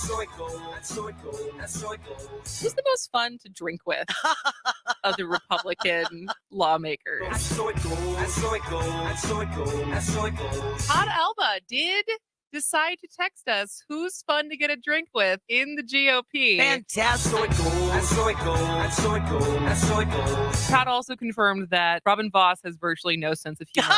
Who's the most fun to drink with of the Republican lawmakers? Todd Alba did decide to text us who's fun to get a drink with in the GOP. Fantastic. Todd also confirmed that Robin Voss has virtually no sense of humor.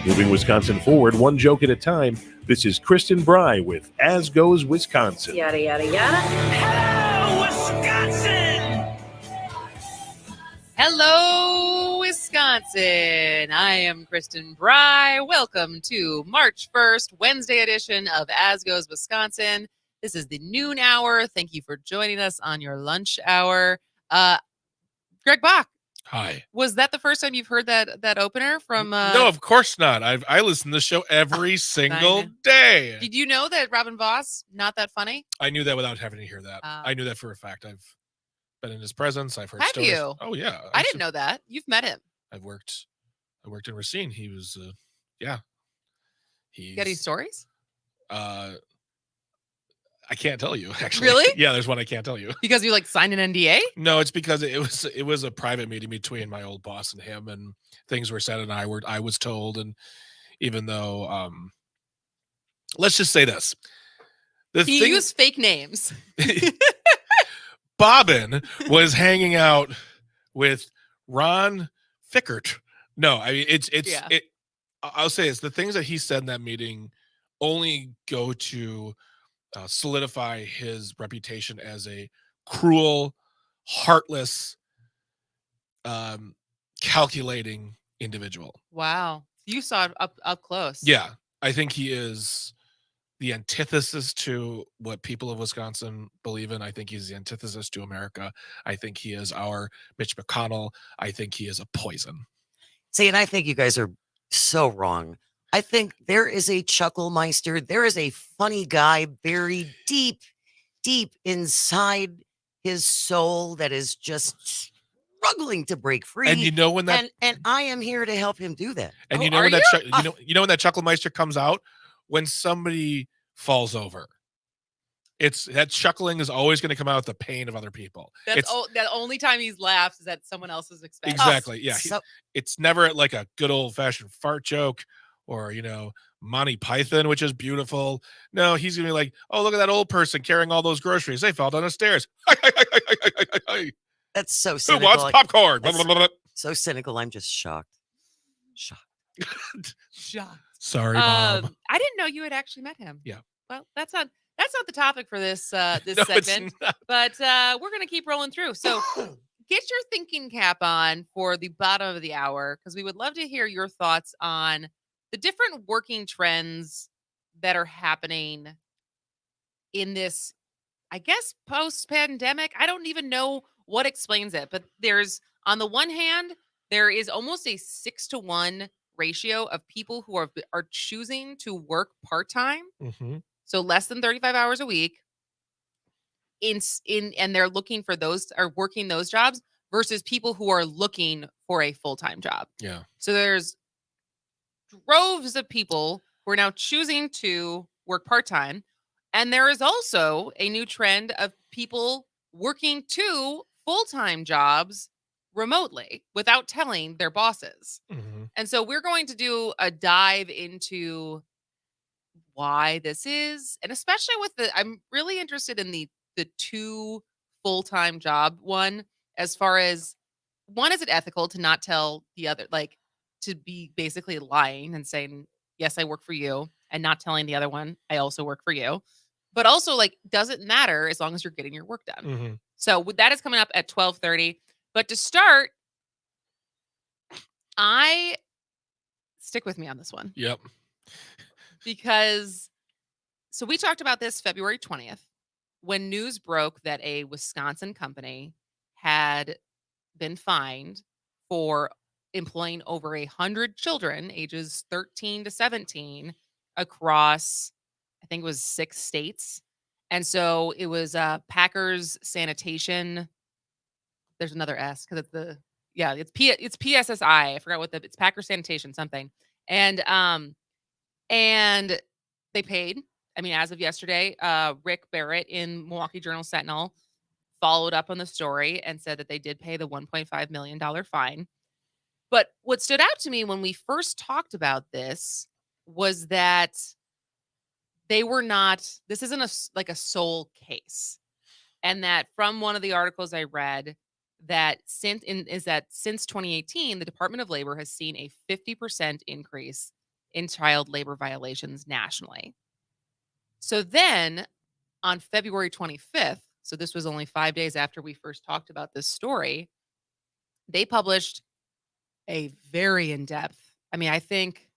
Moving Wisconsin forward, one joke at a time. This is Kristen Bry with As Goes Wisconsin. Yada, yada, yada. Hello, Wisconsin! Hello, Wisconsin. I am Kristen Bry. Welcome to March 1st, Wednesday edition of As Goes Wisconsin. This is the noon hour. Thank you for joining us on your lunch hour. Greg Bach. Hi. Was that the first time you've heard that opener from? No, of course not. I listen to the show every single day. Did you know that Robin Voss not that funny? I knew that without having to hear that. I knew that for a fact. I've been in his presence. I've heard Have stories. you? Oh yeah. I didn't know that. You've met him. I worked in Racine. He was yeah. You got any stories? I can't tell you, actually. Really? Yeah, there's one I can't tell you. Because you signed an NDA? No, it's because it was a private meeting between my old boss and him, and things were said, and I was told, and even though let's just say this. He used fake names. Bobbin was hanging out with Ron Fickert. No, I mean I'll say it's the things that he said in that meeting only go to solidify his reputation as a cruel, heartless, calculating individual. Wow. You saw it up close. Yeah. I think he is the antithesis to what people of Wisconsin believe in. I think he's the antithesis to America. I think he is our Mitch McConnell. I think he is a poison. See, and I think you guys are so wrong. I think there is a Chucklemeister. There is a funny guy buried deep, deep inside his soul that is just struggling to break free. And you know when that and I am here to help him do that. And you know when you know when that Chucklemeister comes out? When somebody falls over. It's that chuckling is always going to come out with the pain of other people. That's the only time he laughs is at someone else's expense. Exactly. Yeah. So- It's never like a good old fashioned fart joke or, Monty Python, which is beautiful. No, he's going to be like, oh, look at that old person carrying all those groceries. They fell down the stairs. That's so Who cynical. wants popcorn? So cynical. I'm just shocked. Shocked. Sorry, Mom. I didn't know you had actually met him. Yeah. Well, that's not the topic for this No, segment. it's not. But we're gonna keep rolling through. So get your thinking cap on for the bottom of the hour, because we would love to hear your thoughts on the different working trends that are happening in this, I guess, post-pandemic. I don't even know what explains it, but there's, on the one hand, there is almost a 6-to-1 ratio of people who are choosing to work part-time. Mm-hmm. So less than 35 hours a week and they're looking for those, or working those jobs, versus people who are looking for a full-time job. Yeah. So there's droves of people who are now choosing to work part-time. And there is also a new trend of people working 2 full-time jobs remotely without telling their bosses. Mm-hmm. And so we're going to do a dive into why this is, and especially with I'm really interested in the 2 full-time job one, as far as, one, is it ethical to not tell the other, to be basically lying and saying, yes, I work for you, and not telling the other one, I also work for you. But also, does it matter as long as you're getting your work done? Mm-hmm. So that is coming up at 12:30. But to start, stick with me on this one. Yep. Because, so we talked about this February 20th, when news broke that a Wisconsin company had been fined for employing over 100 children ages 13 to 17 across, I think it was 6 states. And so it was Packers Sanitation. There's another S because it's Yeah, it's PSSI. I forgot what it's Packer Sanitation something. And they paid. I mean, as of yesterday, Rick Barrett in Milwaukee Journal Sentinel followed up on the story and said that they did pay the $1.5 million fine. But what stood out to me when we first talked about this was that they were not, this isn't like a sole case. And that from one of the articles I read, that since 2018, the Department of Labor has seen a 50% increase in child labor violations nationally. So then on February 25th, so this was only 5 days after we first talked about this story, they published a very in-depth, I mean, I think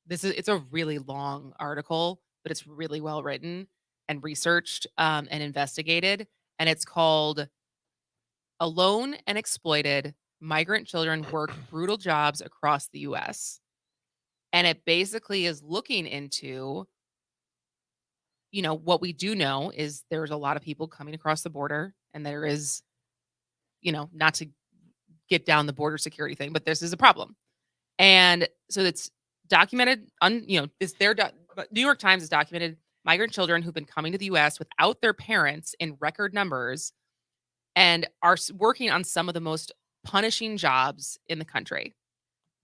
it's a really long article, but it's really well written and researched and investigated. And it's called Alone and Exploited Migrant Children Work Brutal Jobs Across the U.S. And it basically is looking into, what we do know is there's a lot of people coming across the border, and there is, not to get down the border security thing, but this is a problem. And so it's documented New York Times has documented migrant children who've been coming to the US without their parents in record numbers and are working on some of the most punishing jobs in the country.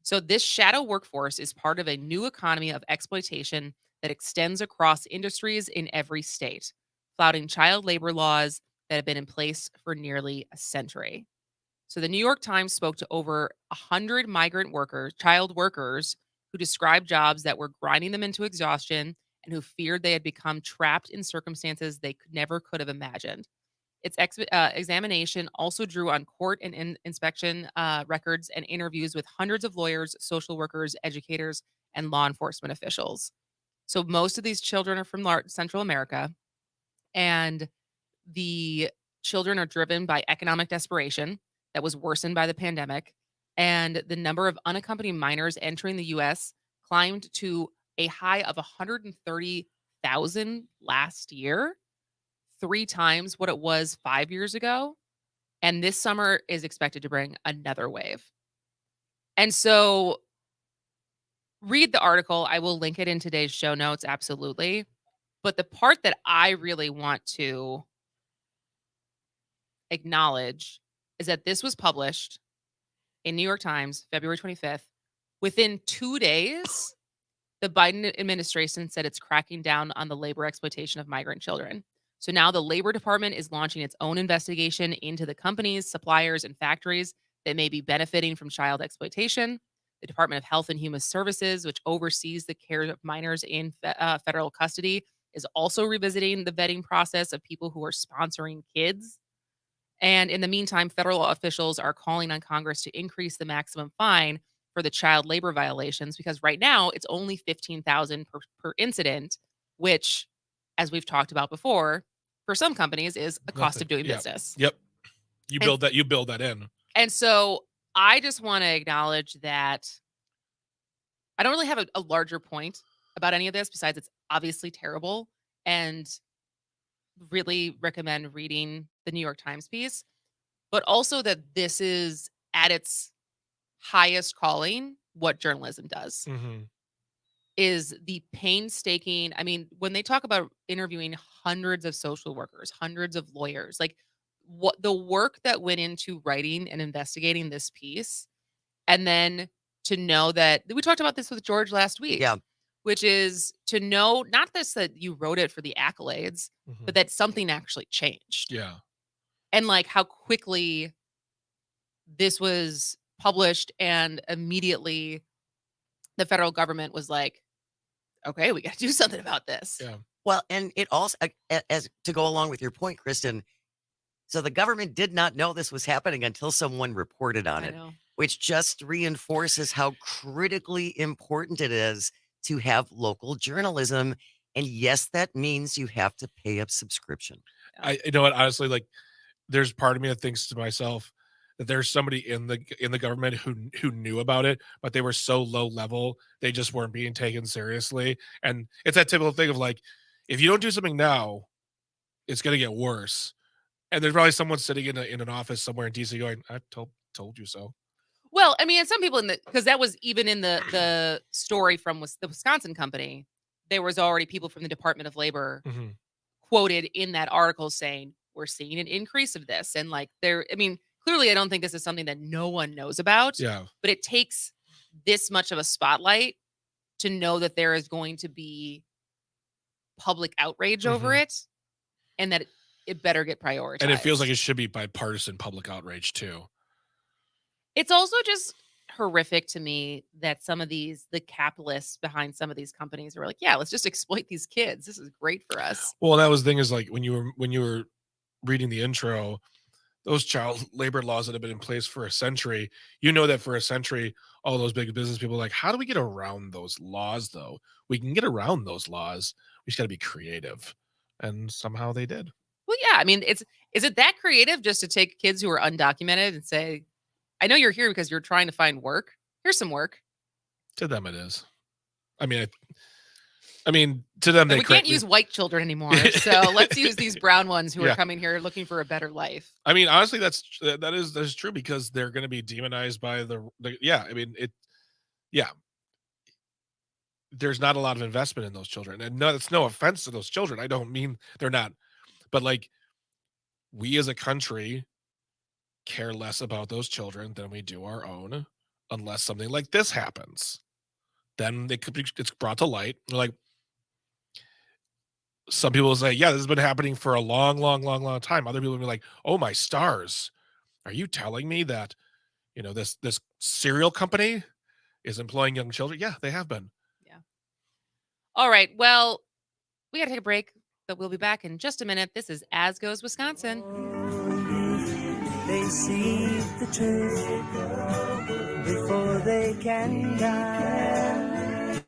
So this shadow workforce is part of a new economy of exploitation that extends across industries in every state, flouting child labor laws that have been in place for nearly a century. So the New York Times spoke to over 100 child workers who described jobs that were grinding them into exhaustion and who feared they had become trapped in circumstances they never could have imagined. Its examination also drew on court and inspection records and interviews with hundreds of lawyers, social workers, educators, and law enforcement officials. So most of these children are from Central America, and the children are driven by economic desperation that was worsened by the pandemic, and the number of unaccompanied minors entering the U.S. climbed to a high of 130,000 last year, 3 times what it was 5 years ago, and this summer is expected to bring another wave. And so read the article. I will link it in today's show notes, absolutely. But the part that I really want to acknowledge is that this was published in New York Times, February 25th. Within 2 days, the Biden administration said it's cracking down on the labor exploitation of migrant children. So now the Labor Department is launching its own investigation into the companies, suppliers, and factories that may be benefiting from child exploitation. The Department of Health and Human Services, which oversees the care of minors in federal custody, is also revisiting the vetting process of people who are sponsoring kids. And in the meantime, federal officials are calling on Congress to increase the maximum fine for the child labor violations, because right now it's only $15,000 per incident, which, as we've talked about before, for some companies is a cost of doing business. Yep. You build that in. And so I just want to acknowledge that I don't really have a larger point about any of this besides it's obviously terrible, and really recommend reading the New York Times piece, but also that this is at its highest calling what journalism does. Mm-hmm. Is the painstaking, I mean, when they talk about interviewing hundreds of social workers, hundreds of lawyers, like what the work that went into writing and investigating this piece, and then to know that we talked about this with George last week. Yeah. Which is to know not this that you wrote it for the accolades, but that something actually changed. Yeah. And like how quickly this was published, and immediately the federal government was like, okay, we got to do something about this. Yeah. Well, and it also, as to go along with your point, Kristen, so the government did not know this was happening until someone reported on it, which just reinforces how critically important it is to have local journalism. And yes, that means you have to pay a subscription. You know what, honestly, like there's part of me that thinks to myself that there's somebody in the government who knew about it, but they were so low level, they just weren't being taken seriously. And it's that typical thing of like, if you don't do something now, it's going to get worse. And there's probably someone sitting in an office somewhere in DC going, I told told you so. Well, I mean, and some people because that was even in the story from the Wisconsin company, there was already people from the Department of Labor Hmm. quoted in that article saying, "We're seeing an increase of this." And like I mean, clearly I don't think this is something that no one knows about, Yeah. but it takes this much of a spotlight to know that there is going to be public outrage over Hmm. it and that it better get And it feels like prioritized. it should be bipartisan public outrage too. It's also just horrific to me that some of the capitalists behind some of these companies are like, "Yeah, let's just exploit these kids. This is great for us." Well, that was the thing is like when you were reading the intro, those child labor laws that have been in place for a century, you know that for a century, all those big business people are like, how do we get around those laws though? We can get around those laws. We just got to be creative. And somehow they did. Well, yeah, I mean, is it that creative just to take kids who are undocumented and say, "I know you're here because you're trying to find work. Here's some work." To them it is. I mean, I mean, to them Like they we can't create. use white children anymore, so let's use these brown ones who are Yeah. coming here looking for a better life. I mean, honestly, that is true because they're going to be demonized by the. Yeah, I mean it. Yeah, there's not a lot of investment in those children, and no, it's no offense to those children. I don't mean they're not, but like we as a country care less about those children than we do our own, unless something like this happens. Then it's brought to light. Like some people will say, yeah, this has been happening for a long, long, long, long time. Other people will be like, oh my stars, are you telling me that this cereal company is employing young children? Yeah, they have been. Yeah. All right. Well, we got to take a break, but we'll be back in just a minute. This is As Goes Wisconsin. They see the truth before they can die.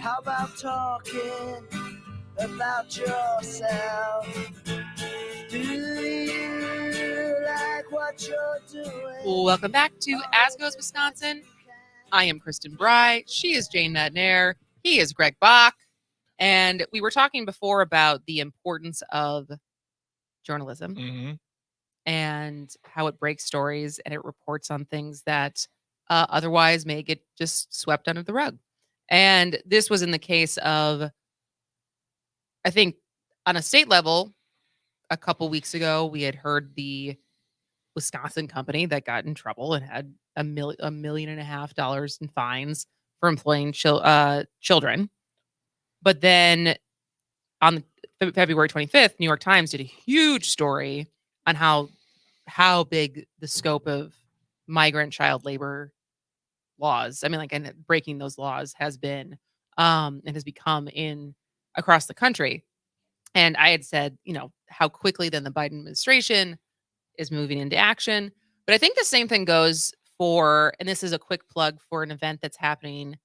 How about talking about yourself? Do you like what you're doing? Welcome back to As Goes Wisconsin. I am Kristen Bry. She is Jane Madnair. He is Greg Bach. And we were talking before about the importance of journalism Mm-hmm. and how it breaks stories and it reports on things that otherwise may get just swept under the rug. And this was in the case of, I think, on a state level, a couple weeks ago, we had heard the Wisconsin company that got in trouble and had $1.5 million in fines for employing children. But then on February 25th, New York Times did a huge story on how big the scope of migrant child labor laws, I mean, like, and breaking those laws has been and has become in across the country. And I had said, how quickly then the Biden administration is moving into action. But I think the same thing goes for, and this is a quick plug for an event that's happening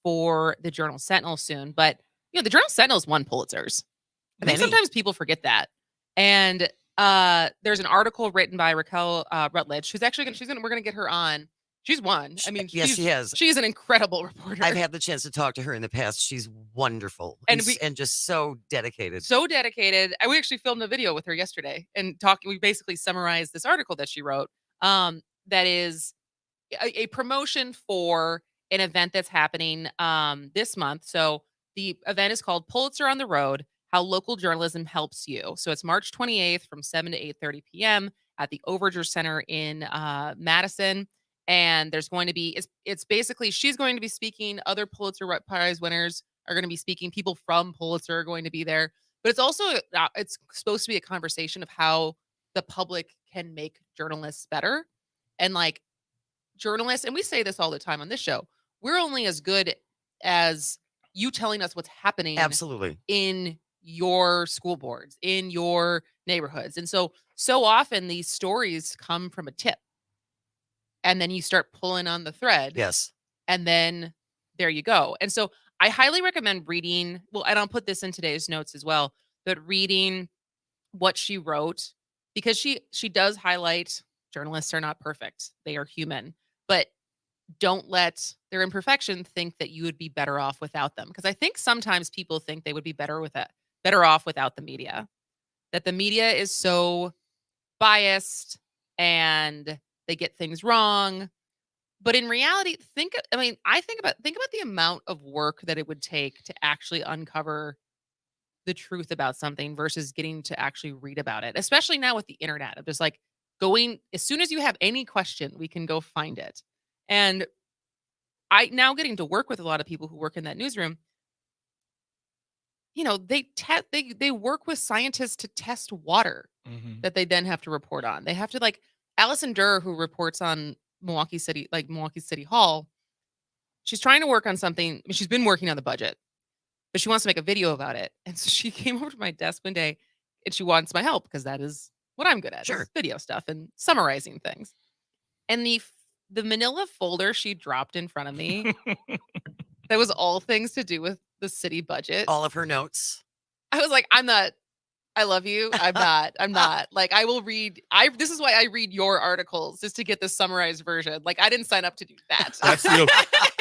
for the Journal Sentinel soon. But the Journal Sentinel's won Pulitzers. I think Many. sometimes people forget that. And there's an article written by Raquel Rutledge, who's actually we're gonna get her on. She's won. I mean, Yes, she has. She's an incredible reporter. I've had the chance to talk to her in the past. She's wonderful and just so dedicated. So dedicated. We actually filmed a video with her yesterday and we basically summarized this article that she wrote. That is a promotion for an event that's happening this month. So the event is called Pulitzer on the Road: How Local Journalism Helps You. So it's March 28th from 7 to 8:30 p.m. at the Overger Center in Madison. And there's going to be, it's basically, she's going to be speaking. Other Pulitzer Prize winners are going to be speaking. People from Pulitzer are going to be there. But it's also, it's supposed to be a conversation of how the public can make journalists better. And like journalists, and we say this all the time on this show, we're only as good as you telling us what's happening. Absolutely. In your school boards, in your neighborhoods. And so often these stories come from a tip. And then you start pulling on the thread. Yes. And then there you go. And so I highly recommend reading, and I'll put this in today's notes as well, but reading what she wrote, because she does highlight journalists are not perfect. They are human. But don't let their imperfection think that you would be better off without them. Because I think sometimes people think they would be better off without the media. That the media is so biased and they get things wrong. But in reality, think about the amount of work that it would take to actually uncover the truth about something versus getting to actually read about it, especially now with the internet. Of just like going, as soon as you have any question, we can go find it. And I now getting to work with a lot of people who work in that newsroom. They work with scientists to test water that they then have to report on. They have to, like, Allison Durr, who reports on Milwaukee City Hall, she's trying to work on something. I mean, she's been working on the budget, but she wants to make a video about it. And so she came over to my desk one day and she wants my help because that is what I'm good at. Sure. Is video stuff and summarizing things. And the manila folder she dropped in front of me, that was all things to do with the city budget. All of her notes. I was like, I love you. I'm not. Like, I will read. This is why I read your articles, just to get the summarized version. Like, I didn't sign up to do that.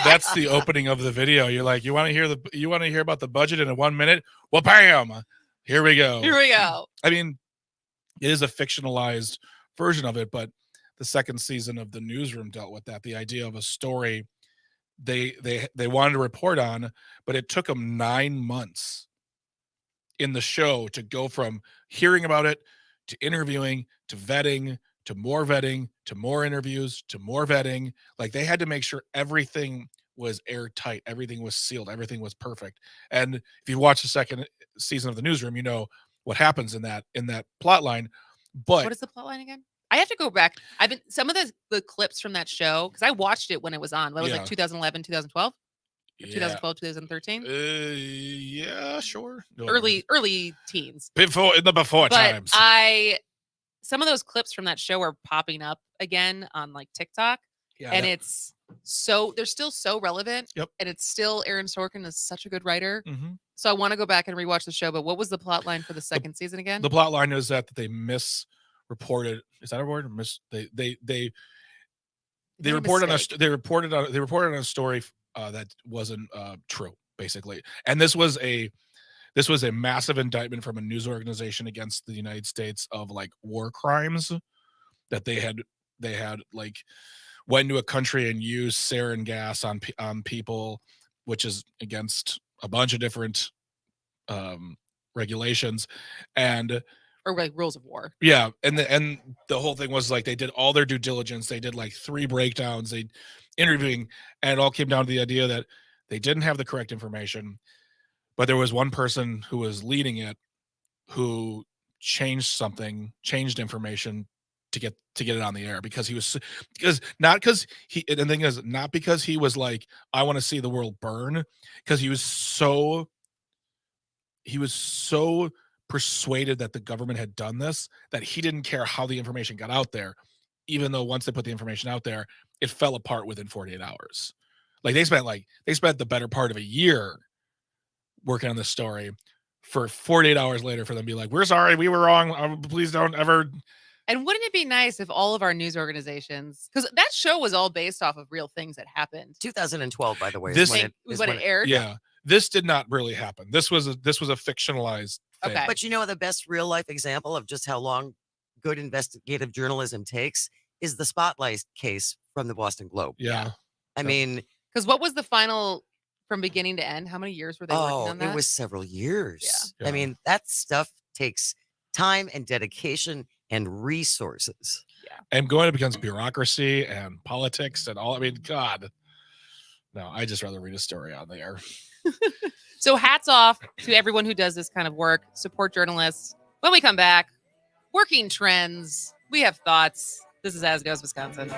That's the opening of the video. You're like, you want to hear about the budget in 1 minute? Well, bam, here we go. I mean, it is a fictionalized version of it, but the second season of The Newsroom dealt with that. The idea of a story they wanted to report on, but it took them 9 months in the show to go from hearing about it to interviewing to vetting to more interviews to more vetting. Like, they had to make sure everything was airtight, everything was sealed, everything was perfect. And if you watch the second season of The Newsroom, you know what happens in that plot line. But what is the plot line again? I have to go back. I've been some of the clips from that show, because I watched it when it was on. What was like 2011, 2012? 2012, 2013? Yeah, sure. Early teens. Before times. Some of those clips from that show are popping up again on like TikTok. Yeah, and it's so they're still so relevant. Yep. And it's still Aaron Sorkin is such a good writer. hmm So I want to go back and rewatch the show. But what was the plot line for the second season again? The plot line is that they misreported. Is that a word? They made a reported on mistake. they reported on a story that wasn't true, basically. And this was a massive indictment from a news organization against the United States of like war crimes that they had like went into a country and used sarin gas on people, which is against a bunch of different regulations. And Or like rules of war. yeah, and the whole thing was like they did all their due diligence. They did like 3 breakdowns, they interviewing, and it all came down to the idea that they didn't have the correct information, but there was one person who was leading it who changed information to get it on the air because he was because he and the thing is not because he was like I want to see the world burn, because he was so persuaded that the government had done this that he didn't care how the information got out there, even though once they put the information out there, it fell apart within 48 hours. Like they spent the better part of a year working on this story for 48 hours later for them to be like, we're sorry, we were wrong. Please don't ever. And wouldn't it be nice if all of our news organizations, because that show was all based off of real things that happened. 2012, by the way, This- Was when it aired. Yeah, this did not really happen. This was a fictionalized thing. Okay. But you know, the best real life example of just how long good investigative journalism takes is the Spotlight case from the Boston Globe. Yeah. I mean, Because what was the final from beginning to end? How many years were they working on that? it was several years. Yeah. I mean, that stuff takes time and dedication and resources. And going up against bureaucracy and politics and all. I mean, God. No, I just rather read a story on the air. So hats off to everyone who does this kind of work. Support journalists. When we come back, working trends. We have thoughts. This is As Goes Wisconsin.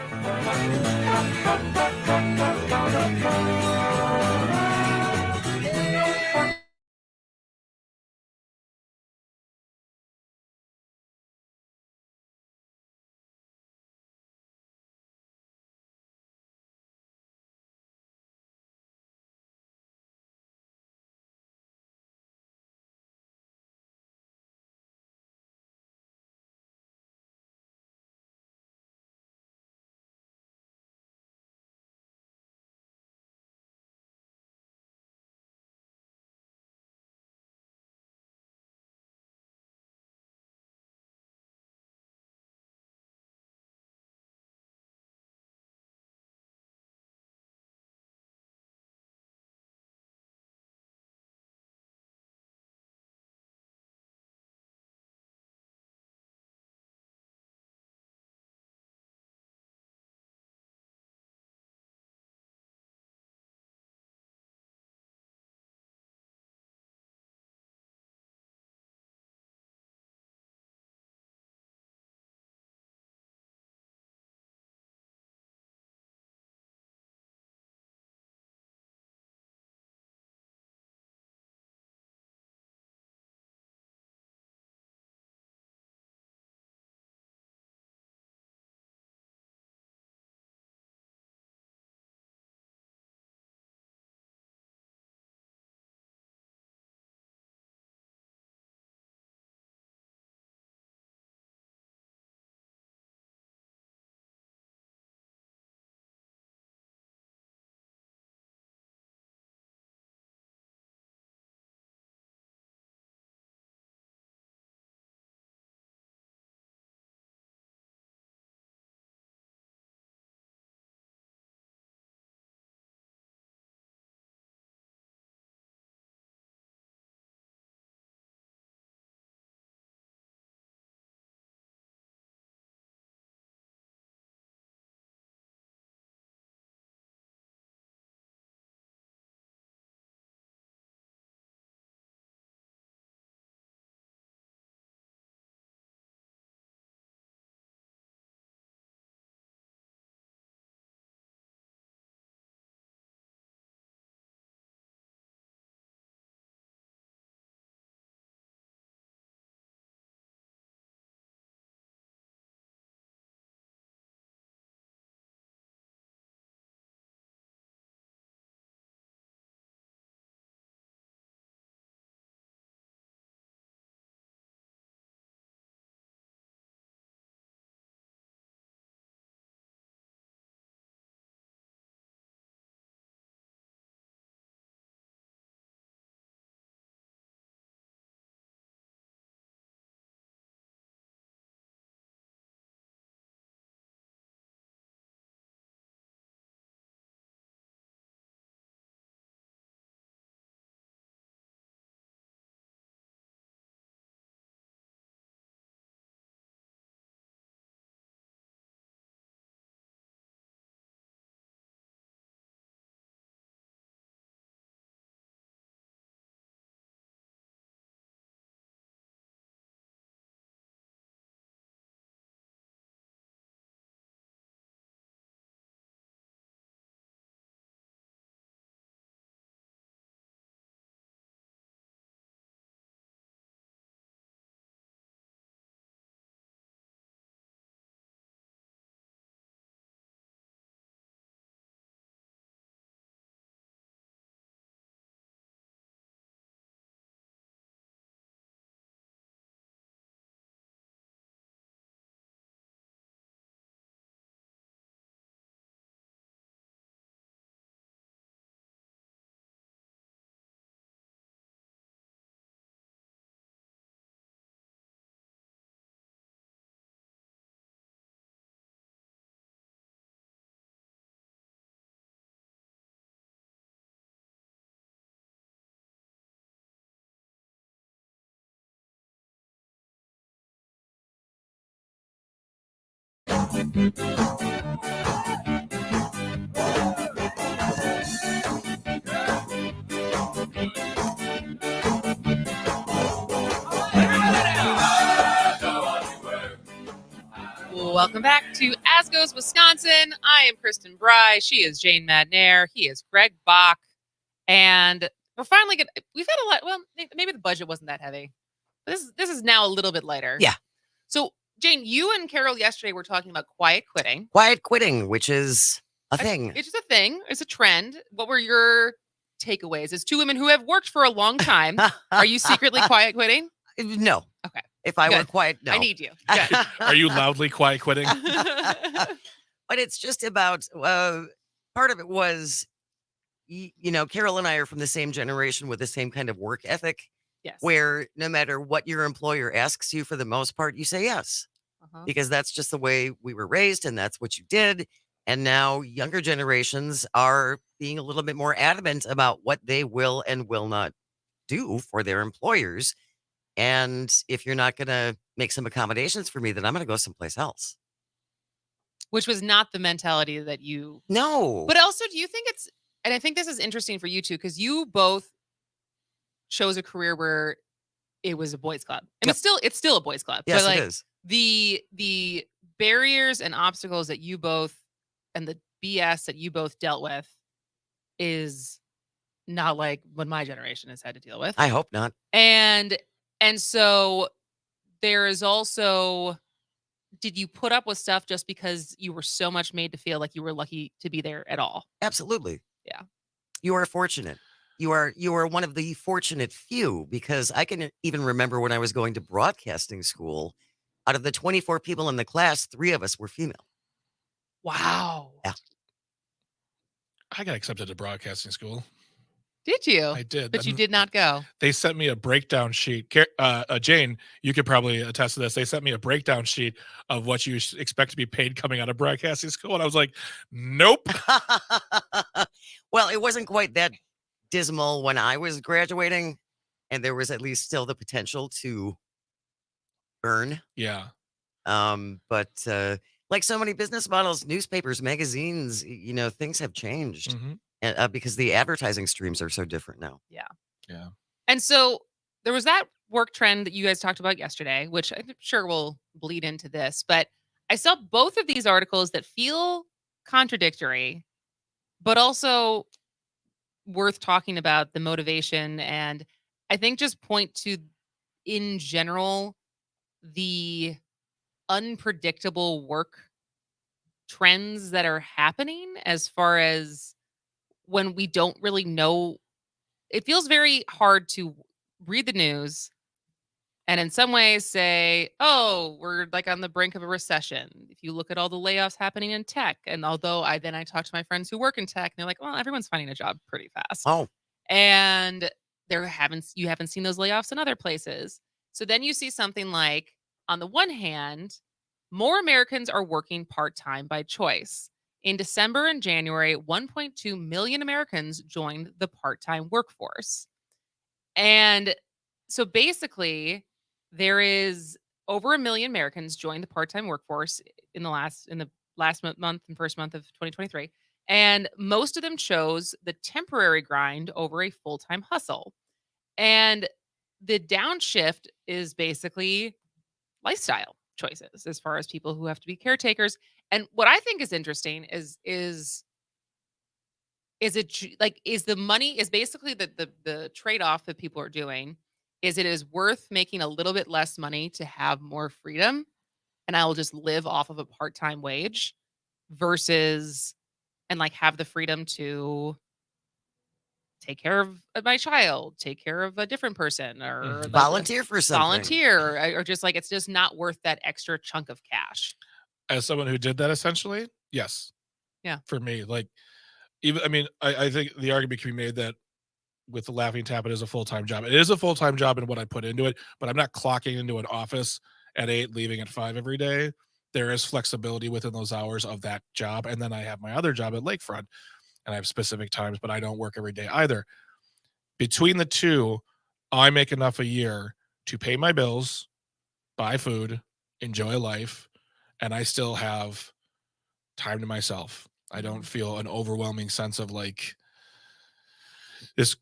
Welcome back to As Goes Wisconsin. I am Kristen Bry. She is Jane Madnair. He is Greg Bach. And we're finally going to, we've had a lot, well, maybe the budget wasn't that heavy. This is now a little bit lighter. Yeah. So, Jane, you and Carol yesterday were talking about quiet quitting. Quiet quitting, which is a thing. It's just a thing. It's a trend. What were your takeaways as two women who have worked for a long time? Are you secretly quiet quitting? No. Okay. If I were Good. quiet, no. I need you. Good. Are you loudly quiet quitting? But it's just about, part of it was, Carol and I are from the same generation with the same kind of work ethic, Yes. where no matter what your employer asks you, for the most part, you say yes, because that's just the way we were raised and that's what you did. And now younger generations are being a little bit more adamant about what they will and will not do for their employers. And if you're not going to make some accommodations for me, then I'm going to go someplace else. Which was not the mentality that you. No. But also, do you think it's, and I think this is interesting for you two, because you both chose a career where it was a boys' club. And Yep. it's still a boys' club. Yes, but like it is. the barriers and obstacles that you both, and the BS that you both dealt with, is not like what my generation has had to deal with. I hope not. And so there is also, did you put up with stuff just because you were so much made to feel like you were lucky to be there at all? Absolutely. Yeah. You are fortunate. You are one of the fortunate few, because I can even remember when I was going to broadcasting school, out of the 24 people in the class, 3 of us were female. Wow. Yeah. I got accepted to broadcasting school. Did you? I did. But you did not go. They sent me a breakdown sheet. Jane, you could probably attest to this. They sent me a breakdown sheet of what you expect to be paid coming out of broadcasting school. And I was like, nope. Well, it wasn't quite that dismal when I was graduating, and there was at least still the potential to earn. Yeah. But like so many business models, newspapers, magazines, things have changed. Mm-hmm. And, because the advertising streams are so different now. Yeah. And so there was that work trend that you guys talked about yesterday, which I'm sure will bleed into this. But I saw both of these articles that feel contradictory, but also worth talking about the motivation. And I think just point to, in general, the unpredictable work trends that are happening, as far as when we don't really know. It feels very hard to read the news and in some ways say, oh, we're like on the brink of a recession. If you look at all the layoffs happening in tech, and although I talk to my friends who work in tech, and they're like, well, everyone's finding a job pretty fast. Oh, And you haven't seen those layoffs in other places. So then you see something like, on the one hand, more Americans are working part-time by choice. In December and January, 1.2 million Americans joined the part-time workforce. And so basically, there is over 1 million Americans joined the part-time workforce in the last month and first month of 2023. And most of them chose the temporary grind over a full-time hustle. And the downshift is basically lifestyle choices, as far as people who have to be caretakers. And what I think is interesting is the money is basically the trade-off that people are doing is it is worth making a little bit less money to have more freedom, and I will just live off of a part-time wage, versus, and like have the freedom to take care of my child, take care of a different person, or like, volunteer for something. volunteer, or just like, it's just not worth that extra chunk of cash. As someone who did that, essentially, yes. Yeah. For me, like, even, I mean, I think the argument can be made that with the Laughing Tap, it is a full-time job. It is a full-time job in what I put into it, but I'm not clocking into an office at 8, leaving at 5 every day. There is flexibility within those hours of that job. And then I have my other job at Lakefront, and I have specific times, but I don't work every day either. Between the two, I make enough a year to pay my bills, buy food, enjoy life, and I still have time to myself. I don't feel an overwhelming sense of like this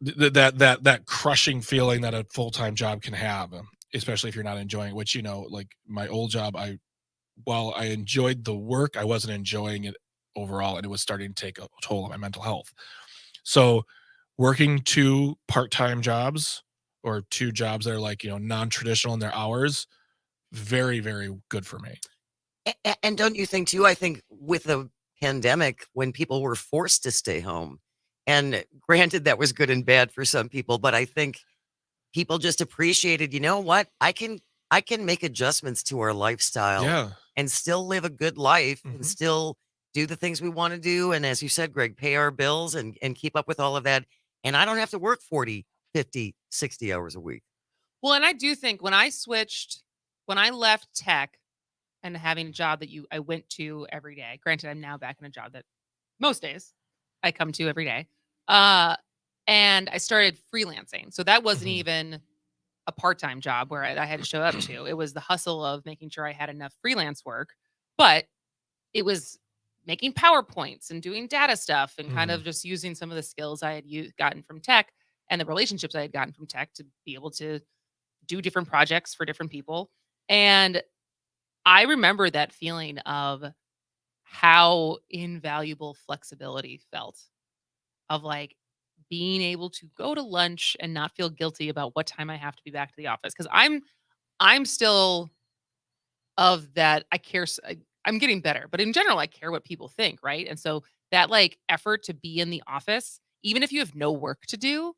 that crushing feeling that a full-time job can have, especially if you're not enjoying it, which, like my old job, while I enjoyed the work, I wasn't enjoying it overall, and it was starting to take a toll on my mental health. So working two part-time jobs or two jobs that are like, non-traditional in their hours, very, very good for me. And don't you think too? I think with the pandemic, when people were forced to stay home, and granted that was good and bad for some people, but I think people just appreciated, you know what? I can make adjustments to our lifestyle Yeah. and still live a good life and Mhm. still do the things we want to do. And as you said, Greg, pay our bills and keep up with all of that. And I don't have to work 40, 50, 60 hours a week. Well, and I do think when I left tech and having a job that I went to every day. Granted, I'm now back in a job that most days I come to every day. Uh, and I started freelancing. So that wasn't Mhm. even a part-time job where I had to show up to. It was the hustle of making sure I had enough freelance work, but it was making PowerPoints and doing data stuff and kind Mhm. of just using some of the skills I had gotten from tech and the relationships I had gotten from tech to be able to do different projects for different people. And I remember that feeling of how invaluable flexibility felt, of like being able to go to lunch and not feel guilty about what time I have to be back to the office. Cause I'm still of that. I'm getting better, but in general, I care what people think. Right. And so that like effort to be in the office, even if you have no work to do,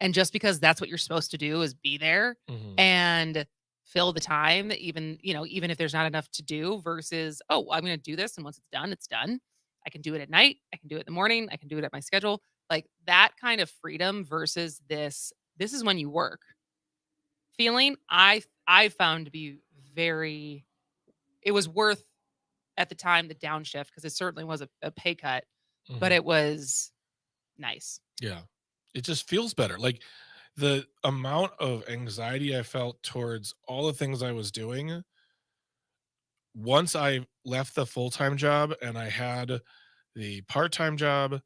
and just because that's what you're supposed to do is be there Mhm. and fill the time, even if there's not enough to do versus, oh, I'm going to do this. And once it's done, it's done. I can do it at night. I can do it in the morning. I can do it at my schedule. Like that kind of freedom versus this is when you work feeling. I found to be very, it was worth at the time the downshift because it certainly was a pay cut, but Mhm. it was nice. Yeah. It just feels better. Like the amount of anxiety I felt towards all the things I was doing once I left the full-time job and I had the part-time job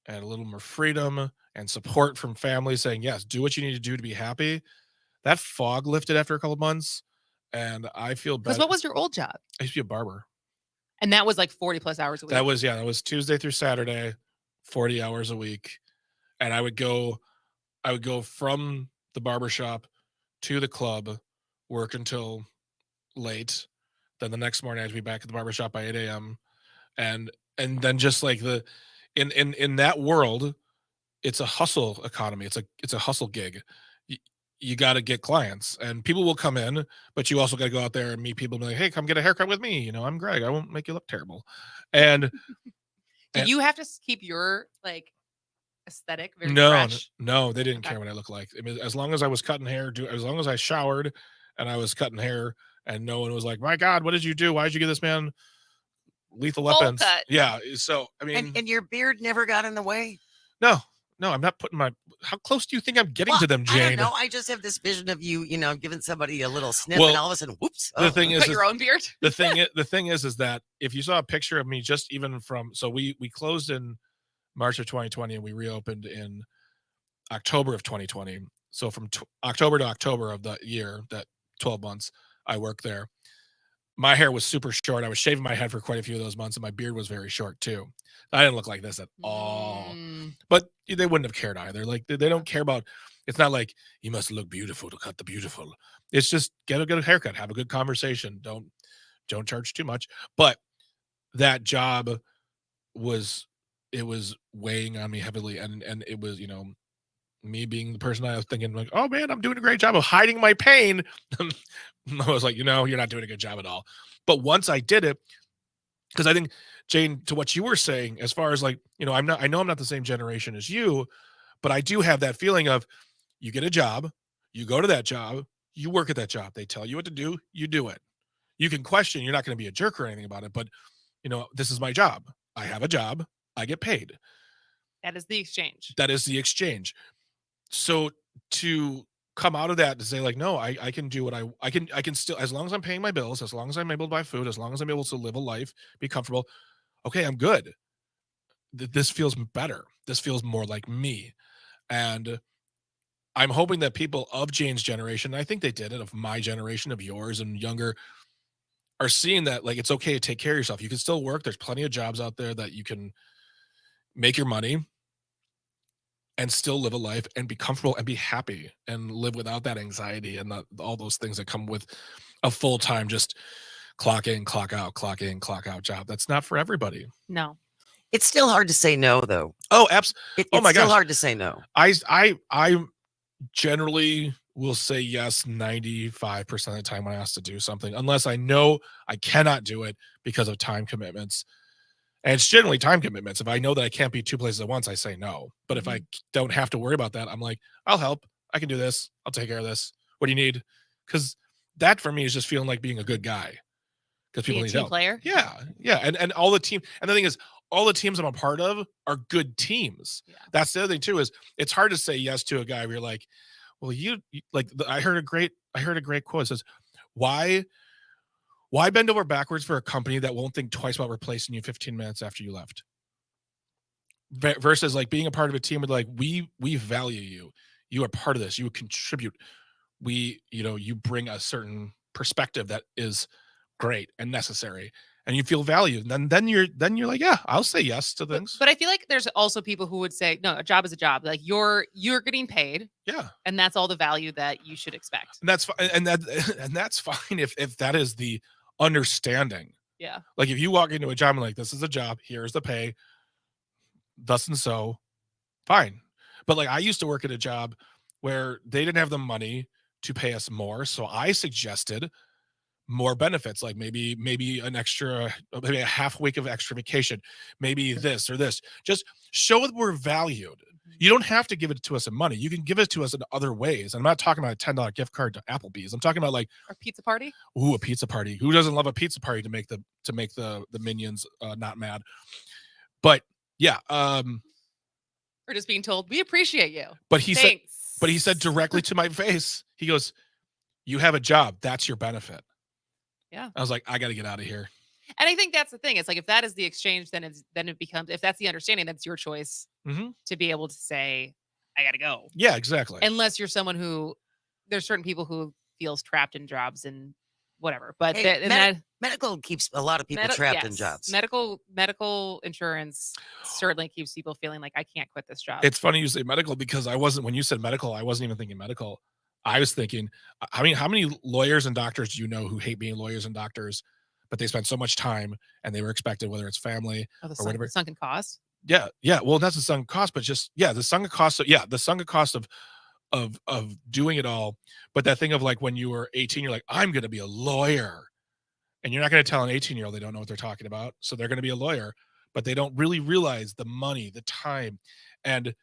and a little more freedom and support from family saying, yes, do what you need to do to be happy. That fog lifted after a couple months and I feel Because better. what was your old job? I used to be a barber. And that was like 40 plus hours a week. That was Tuesday through Saturday, 40 hours a week. And I would go from the barber shop to the club, work until late. Then the next morning I'd be back at the barber shop by 8 a.m. And then just like in that world, it's a hustle economy. It's a hustle gig. You, you got to get clients and people will come in, but you also got to go out there and meet people and be like, hey, come get a haircut with me. I'm Greg. I won't make you look terrible. And, Did and you have to keep your like aesthetic very no, fresh? no, they didn't Okay. care what I looked like. I mean, as long as I was cutting hair, as long as I showered and I was cutting hair, and no one was like, "My God, what did you do? Why did you give this man lethal Bowl weapons?" cut. Yeah. So I And mean, and your beard never got in the way. no, no, I'm not putting my. How close do you think I'm getting Well, to them, I don't Jane? know. I just have this vision of you, giving somebody a little sniff, and Well, all of a sudden, whoops! the Oh, thing You cut is your own beard? the thing is that if you saw a picture of me, just even from so we closed in March of 2020 and we reopened in October of 2020. So from October to October of the year, that 12 months I worked there, my hair was super short. I was shaving my head for quite a few of those months, and my beard was very short too. I didn't look like this at all. Mm. But they wouldn't have cared either. Like they don't care about. It's not like you must look beautiful to cut the beautiful. It's just get a haircut, have a good conversation. Don't charge too much. But that job was it was weighing on me heavily, and it was me being the person I was thinking like, oh man, I'm doing a great job of hiding my pain. I was like, you're not doing a good job at all. But once I did it, because I think, Jane, to what you were saying, as far as like, I know I'm not the same generation as you, but I do have that feeling of you get a job, you go to that job, you work at that job. They tell you what to do, you do it. You can question, you're not going to be a jerk or anything about it, but this is my job. I have a job, I get paid. That is the exchange. That is the exchange. So to come out of that to say like, no, I can do what I can still, as long as I'm paying my bills, as long as I'm able to buy food, as long as I'm able to live a life, be comfortable. Okay, I'm good. This feels better. This feels more like me. And I'm hoping that people of Jane's generation, I think they did it, of my generation, of yours and younger, are seeing that like it's okay to take care of yourself. You can still work. There's plenty of jobs out there that you can make your money and still live a life and be comfortable and be happy and live without that anxiety and all those things that come with a full-time just clock in, clock out, clock in, clock out job. That's not for everybody. No. It's still hard to say no, though. Oh, oh It's my still gosh. hard to say no. I generally will say yes 95% of the time when I ask to do something, unless I know I cannot do it because of time commitments. And it's generally time commitments. If I know that I can't be two places at once, I say no. But if I don't have to worry about that, I'm like, I'll help. I can do this. I'll take care of this. What do you need? Because that for me is just feeling like being a good guy. Because people Being a need team help. player. Yeah. Yeah. And all the team. And the thing is, all the teams I'm a part of are good teams. Yeah. That's the other thing too, is it's hard to say yes to a guy where you're like, well, I heard a great quote. It says, why bend over backwards for a company that won't think twice about replacing you 15 minutes after you left? Versus like being a part of a team with like, we value you. You are part of this. You contribute. You bring a certain perspective that is great and necessary, and you feel valued. And then you're like, yeah, I'll say yes to things. But I feel like there's also people who would say, no, a job is a job. Like you're getting paid. Yeah. And that's all the value that you should expect. And that's fine. And that's fine if that is the understanding. Yeah. Like if you walk into a job and like, this is a job, here's the pay, thus and so, fine. But like I used to work at a job where they didn't have the money to pay us more. So I suggested more benefits, like maybe maybe a half week of extra vacation, maybe this or this. Just show that we're valued. You don't have to give it to us in money. You can give it to us in other ways. I'm not talking about a $10 gift card to Applebee's. I'm talking about like a pizza party. Ooh, a pizza party. Who doesn't love a pizza party to make the minions not mad? But yeah, Or just being told, we appreciate you. but he Thanks. said directly to my face, he goes, you have a job, that's your benefit. Yeah. I was like, I got to get out of here. And I think that's the thing. It's like if that is the exchange, then it becomes, if that's the understanding, that's your choice to be able to say, I gotta go. Yeah, exactly. Unless you're someone who, there's certain people who feels trapped in jobs and whatever. But Hey, medical keeps a lot of people trapped in jobs. Medical insurance certainly keeps people feeling like I can't quit this job. It's funny you say medical, because when you said medical, I wasn't even thinking medical. I was thinking, I mean, how many lawyers and doctors do you know who hate being lawyers and doctors, but they spent so much time and they were expected, whether it's family or whatever. The sunken cost. Yeah. Yeah. Well, that's the sunk cost, but just, the sunk cost. The sunk cost of doing it all. But that thing of like, when you were 18, you're like, I'm going to be a lawyer, and you're not going to tell an 18-year-old they don't know what they're talking about. So they're going to be a lawyer, but they don't really realize the money, the time, and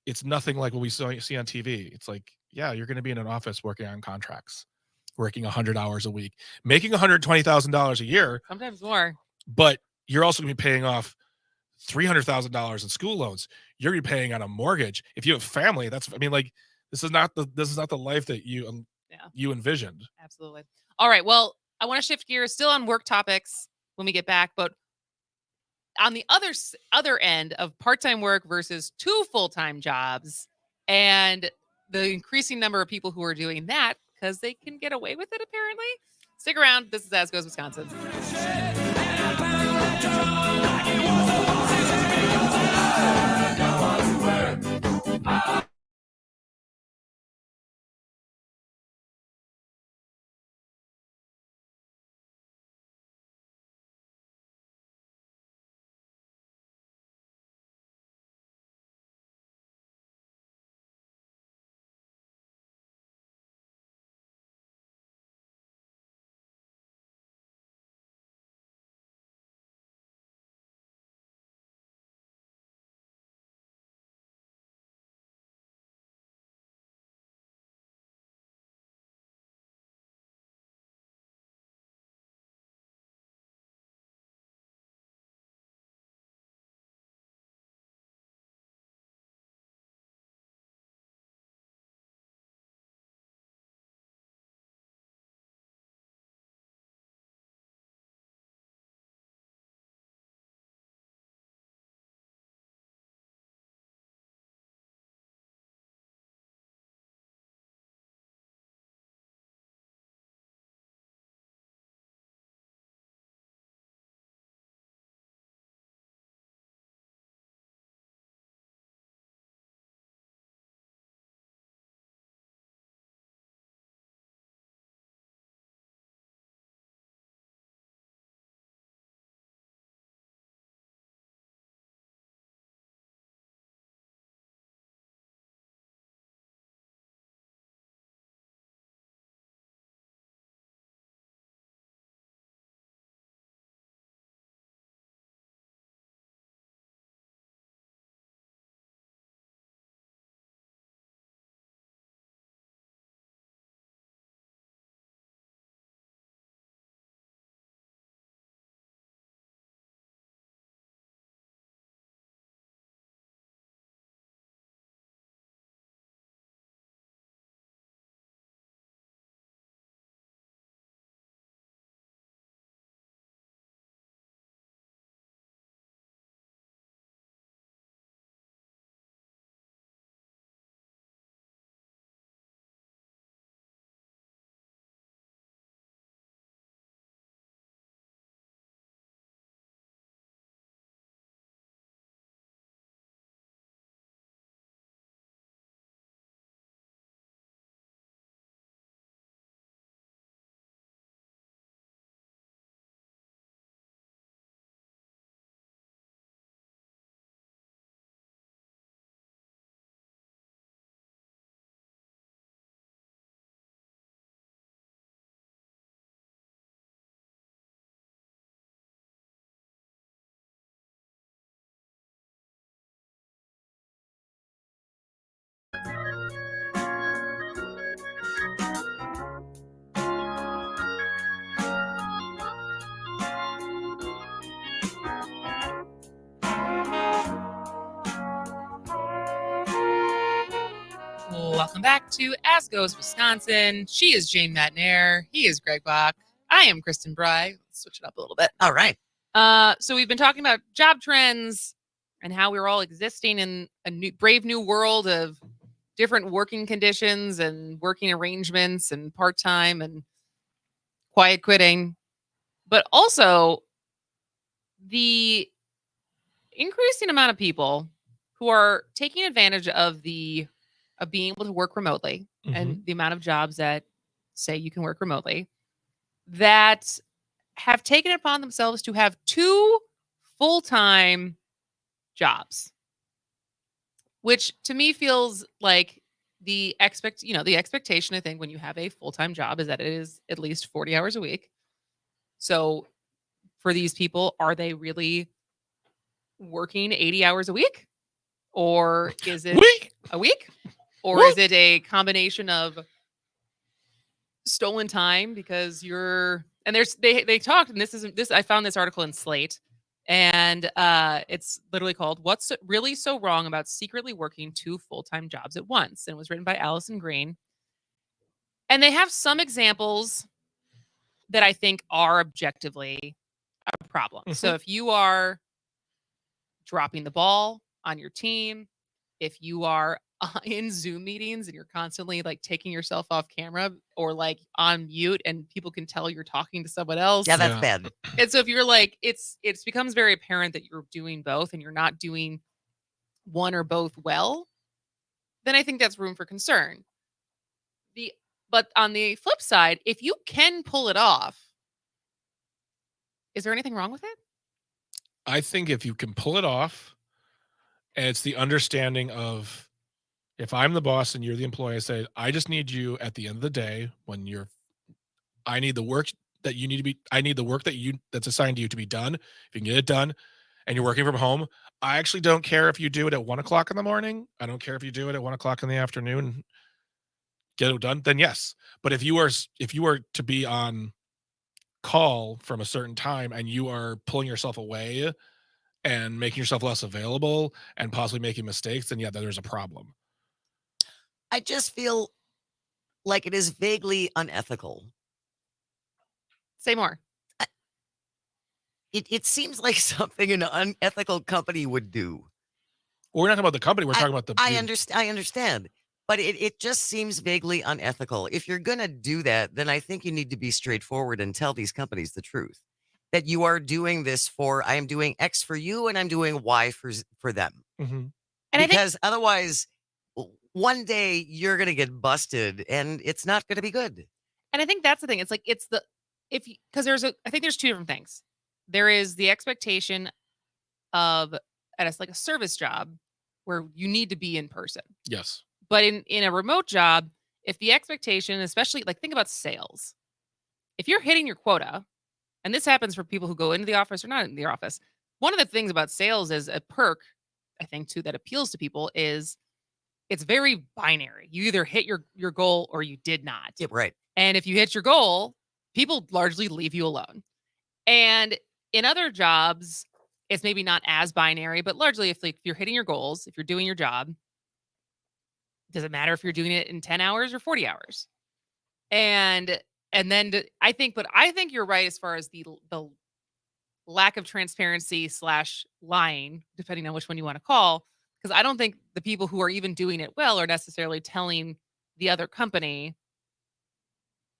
it's nothing like what we see on TV. It's like, yeah, you're going to be in an office working on contracts, working 100 hours a week, making $120,000 a year, sometimes more. But you're also going to be paying off $300,000 in school loans. You're going to be paying on a mortgage. If you have family, this is not the life that you envisioned. Absolutely. All right. Well, I want to shift gears, still on work topics when we get back, but on the other end of part-time work versus 2 full-time jobs, and the increasing number of people who are doing that because they can get away with it, apparently. Stick around. This is As Goes Wisconsin. Welcome back to As Goes Wisconsin. She is Jane Matnair. He is Greg Bach. I am Kristen Bry. Let's switch it up a little bit. All right. So we've been talking about job trends and how we're all existing in a brave new world of different working conditions and working arrangements and part-time and quiet quitting. But also the increasing amount of people who are taking advantage of being able to work remotely and the amount of jobs that say you can work remotely that have taken it upon themselves to have 2 full-time jobs, which to me feels like the expectation, I think, when you have a full-time job is that it is at least 40 hours a week. So for these people, are they really working 80 hours a week? Or is it a week? Or is it a combination of stolen time because they talked, and I found this article in Slate, and it's literally called "What's Really So Wrong About Secretly Working 2 Full-Time Jobs at Once?" and it was written by Allison Green. And they have some examples that I think are objectively a problem. So if you are dropping the ball on your team, if you are in Zoom meetings and you're constantly like taking yourself off camera or like on mute and people can tell you're talking to someone else. Yeah, that's bad. And so if you're like, it becomes very apparent that you're doing both and you're not doing one or both well, then I think that's room for concern. But on the flip side, if you can pull it off, is there anything wrong with it? I think if you can pull it off, and it's the understanding of, if I'm the boss and you're the employee, I say, I just need you at the end of the day when I need the work that you need to be, I need the work that's assigned to you to be done. If you can get it done and you're working from home, I actually don't care if you do it at 1:00 in the morning. I don't care if you do it at 1:00 in the afternoon, get it done, then yes. But if you are to be on call from a certain time and you are pulling yourself away and making yourself less available and possibly making mistakes, then yeah, there's a problem. I just feel like it is vaguely unethical. Say more. It seems like something an unethical company would do. Well, we're not talking about the company. We're talking about the. I understand. But it just seems vaguely unethical. If you're going to do that, then I think you need to be straightforward and tell these companies the truth. That you are doing this I am doing X for you and I'm doing Y for them. Mm-hmm. And because otherwise, one day you're going to get busted and it's not going to be good. And I think that's the thing. It's like, because I think there's 2 different things. There is the expectation of, like a service job where you need to be in person. Yes. But in a remote job, if the expectation, especially like think about sales, if you're hitting your quota, and this happens for people who go into the office or not in the office, one of the things about sales is a perk, I think too, that appeals to people is it's very binary. You either hit your goal or you did not. Yeah, right. And if you hit your goal, people largely leave you alone. And in other jobs, it's maybe not as binary, but largely if you're hitting your goals, if you're doing your job, does it matter if you're doing it in 10 hours or 40 hours? And then I think you're right as far as the lack of transparency / lying, depending on which one you want to call, because I don't think the people who are even doing it well are necessarily telling the other company,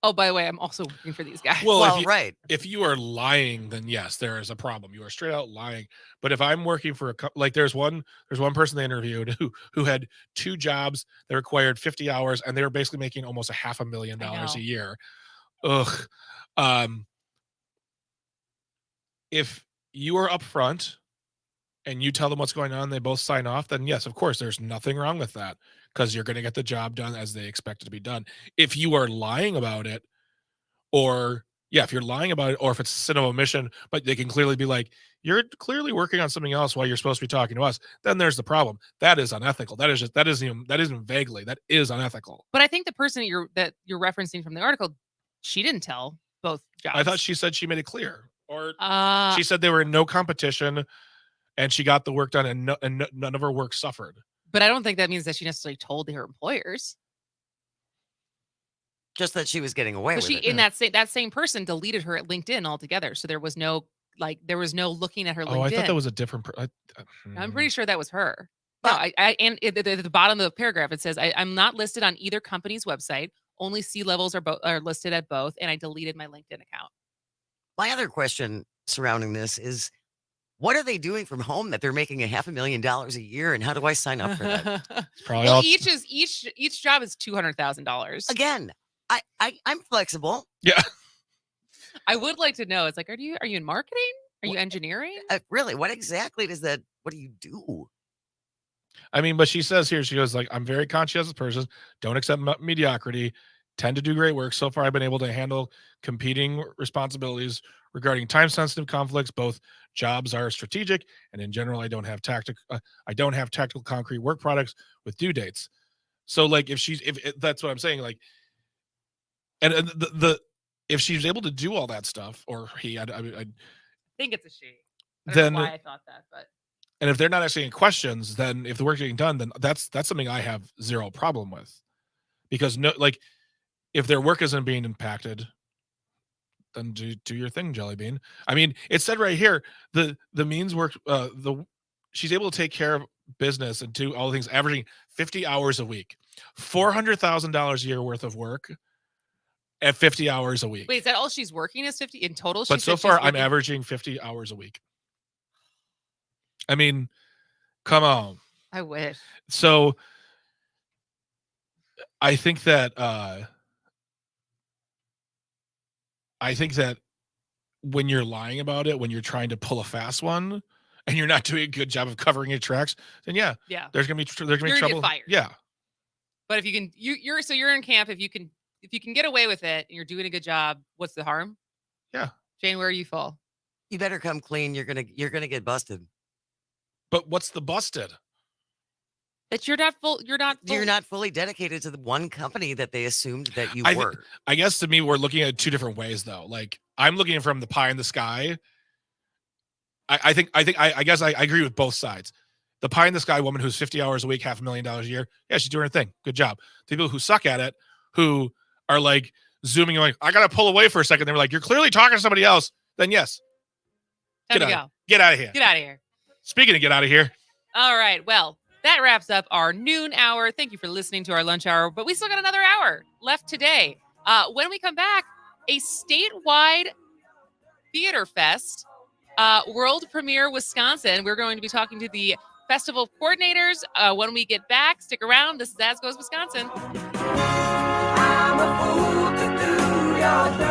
oh, by the way, I'm also working for these guys. Well, right. If you are lying, then yes, there is a problem. You are straight out lying. But if I'm working for like there's one person they interviewed who had 2 jobs that required 50 hours and they were basically making almost $500,000 a year. Ugh. If you are upfront and you tell them what's going on, they both sign off, then yes, of course, there's nothing wrong with that because you're going to get the job done as they expect it to be done. If you are lying about it, if you're lying about it, or if it's a sin of omission, but they can clearly be like, you're clearly working on something else while you're supposed to be talking to us, then there's the problem. That is unethical. That isn't vaguely. That is unethical. But I think the person that you're referencing from the article, she didn't tell both jobs. I thought she said she made it clear, or she said they were in no competition, and she got the work done, and none of her work suffered. But I don't think that means that she necessarily told her employers. Just that she was getting away But with she it. in that same person deleted her at LinkedIn altogether. So there was no looking at her Oh, I thought that LinkedIn. was a different. I'm pretty sure that was her. No, But- and at the bottom of the paragraph it says I'm not listed on either company's website. Only C levels are listed at both, and I deleted my LinkedIn account. My other question surrounding this is, what are they doing from home that they're making $500,000 a year, and how do I sign up for that? Probably Well, all. each job is $200,000. Again, I'm flexible. Yeah. I would like to know. It's like, are you in marketing? Are you engineering? Really, what exactly does that? What do you do? I mean, but she says here, she goes like, I'm very conscientious person, don't accept mediocrity, tend to do great work. So far, I've been able to handle competing responsibilities regarding time-sensitive conflicts. Both jobs are strategic, and in general, I don't have tactical concrete work products with due dates. So, like, if that's what I'm saying, like, and if she's able to do all that stuff, or he, I think it's a she. I don't then know why I thought that, but and if they're not asking questions, then if the work's getting done, then that's something I have zero problem with, because like, if their work isn't being impacted, then do your thing, Jelly Bean. I mean, it said right here, the means work, she's able to take care of business and do all the things, averaging 50 hours a week, $400,000 a year worth of work at 50 hours a week. wait, is that all she's working is 50 in total? But so far, I'm averaging 50 hours a week. I mean, come on. I wish. So I think that when you're lying about it, when you're trying to pull a fast one, and you're not doing a good job of covering your tracks, then yeah, there's gonna be You're gonna trouble. get fired. Yeah, But if you can, you're in camp. If you can get away with it and you're doing a good job, what's the harm? Yeah. Jane, where do you fall? You better come clean. You're gonna get busted. but what's the busted? That you're not full. You're not fully dedicated to the one company that they assumed that you were. I guess to me, we're looking at two different ways, though. Like, I'm looking from the pie in the sky. I guess I agree with both sides. The pie in the sky woman who's 50 hours a week, $500,000 a year. Yeah, she's doing her thing. Good job. The people who suck at it, who are like zooming, like, I got to pull away for a second. They're like, you're clearly talking to somebody else. Then yes. Time to go. Get out of here. Get out of here. Speaking of get out of here. All right. Well, that wraps up our noon hour. Thank you for listening to our lunch hour, but we still got another hour left today. When we come back, a statewide theater fest, world premiere Wisconsin. We're going to be talking to the festival coordinators when we get back. Stick around. This is As Goes Wisconsin. I'm a fool to do your